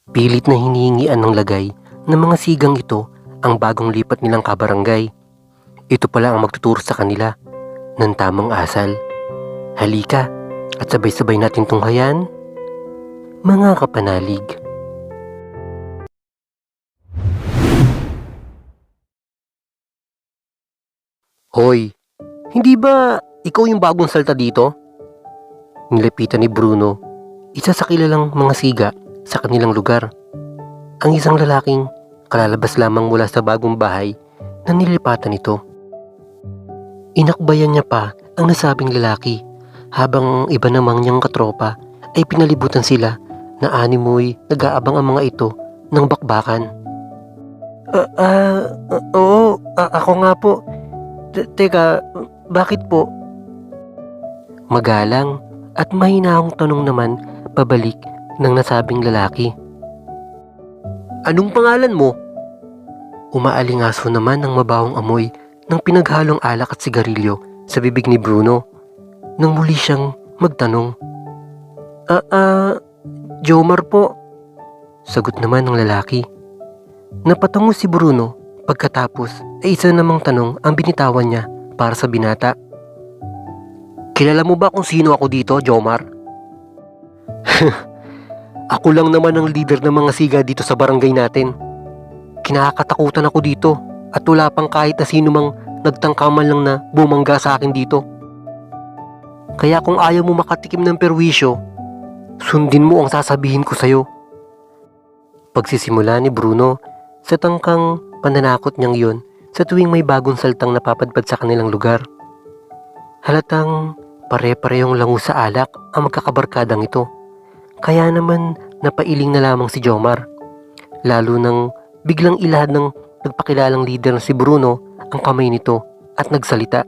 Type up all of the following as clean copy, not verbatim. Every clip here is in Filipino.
Pilit na hinihingian ng lagay ng mga sigang ito ang bagong lipat nilang kabarangay. Ito pala ang magtuturo sa kanila ng tamang asal. Halika at sabay-sabay natin tunghayan, mga kapanalig. Hoy, hindi ba ikaw yung bagong salta dito? Nilapitan ni Bruno, isa sa kilalang mga siga sa kanilang lugar. Ang isang lalaking kalalabas lamang mula sa bagong bahay na nilipatan nito. Inakbayan niya pa ang nasabing lalaki habang iba namang niyang katropa ay pinalibutan sila na animoy nag-aabang ang mga ito ng bakbakan. Oo, ako nga po. Teka, bakit po? Magalang at mahinahong tanong naman pabalik ng nasabing lalaki. Anong pangalan mo? Umaalingaso naman ng mabawang amoy ng pinaghalong alak at sigarilyo sa bibig ni Bruno nang muli siyang magtanong. Jomar po. Sagot naman ng lalaki. Napatango si Bruno pagkatapos ay isa namang tanong ang binitawan niya para sa binata. Kilala mo ba kung sino ako dito, Jomar? Ako lang naman ang leader ng mga siga dito sa barangay natin. Kinakatakutan ako dito at wala pang kahit na sino mang nagtangkaman lang na bumangga sa akin dito. Kaya kung ayaw mo makatikim ng perwisyo, sundin mo ang sasabihin ko sa'yo. Pagsisimula ni Bruno sa tangkang pananakot niyang yun sa tuwing may bagong saltang napapadpad sa kanilang lugar. Halatang pare-parehong lango sa alak ang magkakabarkadang ito. Kaya naman napailing na lamang si Jomar. Lalo nang biglang ilahad ng nagpakilalang leader na si Bruno ang kamay nito at nagsalita.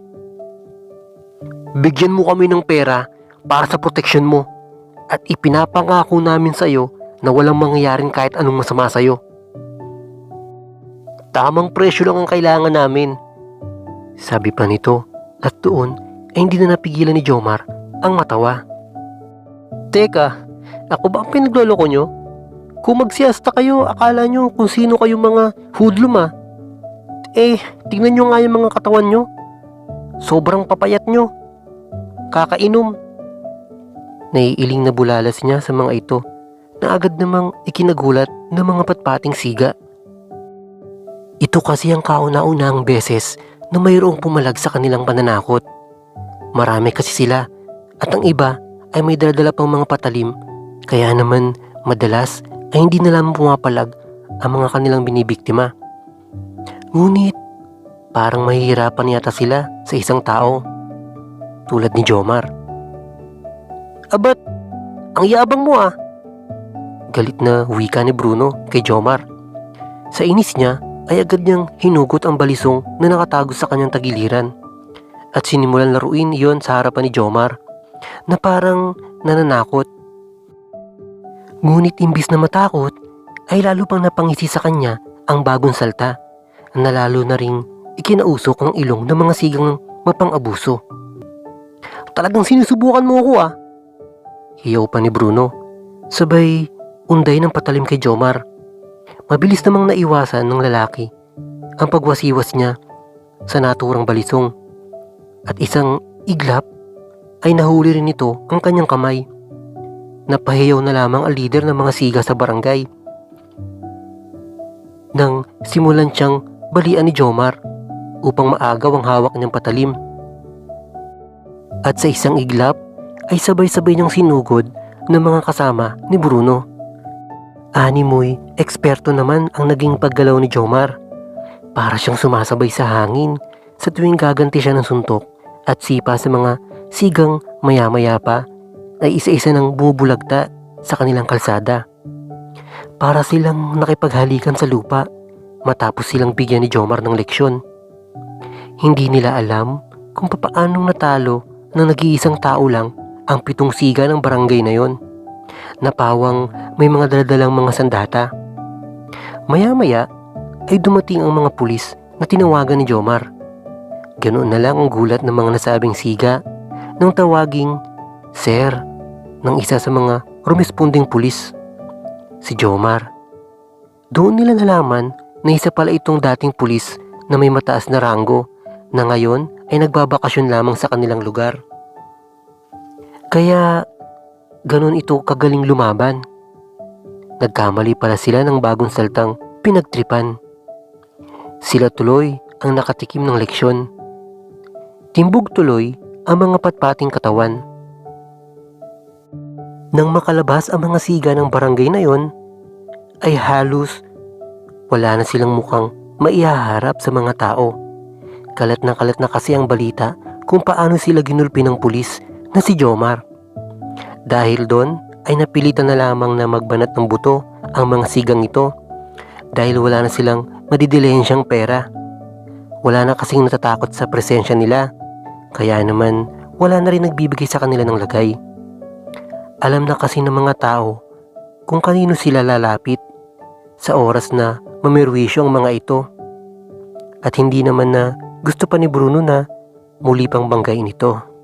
Bigyan mo kami ng pera para sa proteksyon mo at ipinapangako namin sa iyo na walang mangyayaring kahit anong masama sa iyo. Tamang presyo lang ang kailangan namin, sabi pa nito at doon ay hindi na napigilan ni Jomar ang matawa. Teka, ako ba ang pinagloloko nyo? Kung magsiyasta kayo, akala nyo kung sino kayong mga hoodlum ah. Tingnan nyo nga yung mga katawan nyo. Sobrang papayat nyo. Kakainom. Naiiling na bulalas niya sa mga ito na agad namang ikinagulat ng mga patpating siga. Ito kasi ang kauna-unahang beses na mayroong pumalag sa kanilang pananakot. Marami kasi sila at ang iba ay may daladala pang mga patalim kaya naman madalas ay hindi na lamang pumapalag ang mga kanilang binibiktima. Ngunit parang mahihirapan yata sila sa isang tao tulad ni Jomar. Abat, ang yabang mo ah! Galit na wika ni Bruno kay Jomar. Sa inis niya ay agad niyang hinugot ang balisong na nakatago sa kanyang tagiliran at sinimulan laruin iyon sa harapan ni Jomar na parang nananakot. Ngunit imbis na matakot ay lalo pang napangisi sa kanya ang bagong salta na lalo na ring ikinausok ang ilong ng mga sigang mapang-abuso. Talagang sinusubukan mo ako ah! Hiyaw pa ni Bruno, sabay unday ng patalim kay Jomar. Mabilis namang naiwasan ng lalaki ang pagwasiwas niya sa naturang balisong at isang iglap ay nahuli rin nito ang kanyang kamay. Napahiyaw na lamang ang leader ng mga siga sa barangay nang simulan siyang balian ni Jomar upang maagaw ang hawak niyang patalim. At sa isang iglap ay sabay-sabay niyang sinugod ng mga kasama ni Bruno. Animoy, eksperto naman ang naging paggalaw ni Jomar. Para siyang sumasabay sa hangin sa tuwing gaganti siya ng suntok at sipa sa mga sigang maya-maya pa ay isa-isa nang bumubulagta sa kanilang kalsada. Para silang nakipaghalikan sa lupa matapos silang bigyan ni Jomar ng leksyon. Hindi nila alam kung papaanong natalo ng nag-iisang tao lang ang 7 siga ng barangay na yon, na pawang may mga daladalang mga sandata. Maya-maya ay dumating ang mga pulis na tinawagan ni Jomar. Ganoon na lang ang gulat ng mga nasabing siga nang tawaging Sir ng isa sa mga rumesponding pulis. si Jomar. Doon nila nalaman na isa pala itong dating pulis na may mataas na ranggo na ngayon ay nagbabakasyon lamang sa kanilang lugar. Kaya ganun ito kagaling lumaban. Nagkamali pala sila ng bagong saltang pinagtripan. Sila tuloy ang nakatikim ng leksyon. Timbog tuloy ang mga patpating katawan. Nang makalabas ang mga siga ng barangay na yon, ay halos wala na silang mukhang maihaharap sa mga tao. Kalat na kasi ang balita kung paano sila ginulpi ng pulis na si Jomar. Dahil doon ay napilitan na lamang na magbanat ng buto ang mga sigang ito dahil wala na silang madidilensyang pera. Wala na kasing natatakot sa presensya nila, kaya naman wala na rin nagbibigay sa kanila ng lagay. Alam na kasi ng mga tao kung kanino sila lalapit sa oras na mamerwisyo ang mga ito. At hindi naman na gusto pa ni Bruno na muli pang banggain ito.